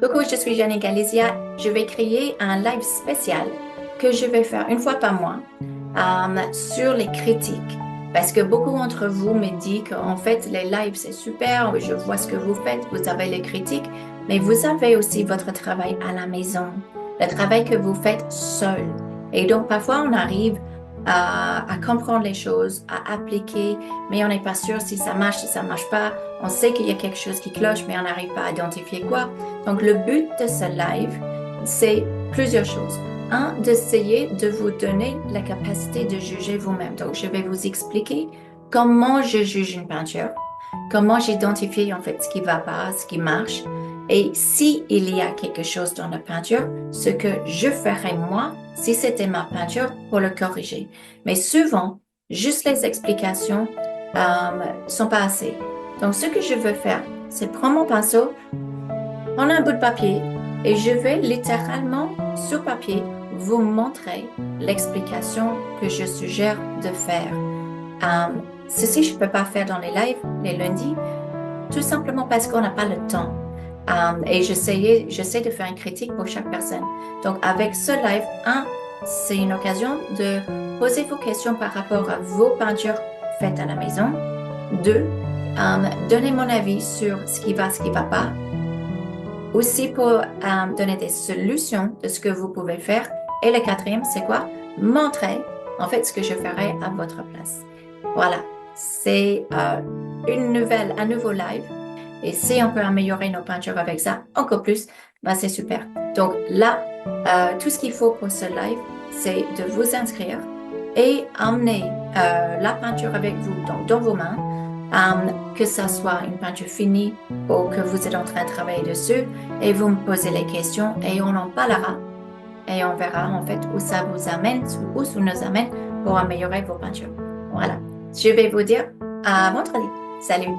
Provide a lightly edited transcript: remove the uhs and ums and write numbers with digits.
Coucou, je suis Janine Galizia. Je vais créer un live spécial que je vais faire une fois par mois sur les critiques. Parce que beaucoup d'entre vous me disent qu'en fait, les lives, c'est super, je vois ce que vous faites, vous avez les critiques, mais vous avez aussi votre travail à la maison, le travail que vous faites seul. Et donc, parfois, on arrive à comprendre les choses, à appliquer, mais on n'est pas sûr si ça marche, si ça marche pas. On sait qu'il y a quelque chose qui cloche, mais on n'arrive pas à identifier quoi. Donc, le but de ce live, c'est plusieurs choses. Un, d'essayer de vous donner la capacité de juger vous-même. Donc, je vais vous expliquer comment je juge une peinture, comment j'identifie en fait ce qui va pas, ce qui marche, et si il y a quelque chose dans la peinture, ce que je ferais moi, si c'était ma peinture, pour le corriger. Mais souvent, juste les explications sont pas assez. Donc, ce que je veux faire, c'est prendre mon pinceau, prendre un bout de papier et je vais littéralement sur papier vous montrer l'explication que je suggère de faire. Ceci, je ne peux pas faire dans les lives les lundis, tout simplement parce qu'on n'a pas le temps. Et j'essaie de faire une critique pour chaque personne. Donc, avec ce live, c'est une occasion de poser vos questions par rapport à vos peintures faites à la maison. Deux, donner mon avis sur ce qui va, ce qui ne va pas. Aussi pour donner des solutions de ce que vous pouvez faire. Et le quatrième, c'est quoi? Montrer, en fait, ce que je ferai à votre place. Voilà, c'est un nouveau live. Et si on peut améliorer nos peintures avec ça encore plus, ben c'est super. Donc là, tout ce qu'il faut pour ce live, c'est de vous inscrire et emmener la peinture avec vous, donc dans vos mains, que ça soit une peinture finie ou que vous êtes en train de travailler dessus, et vous me posez les questions et on en parlera et on verra en fait où ça vous amène, où ça nous amène pour améliorer vos peintures. Voilà, je vais vous dire à vendredi. Salut!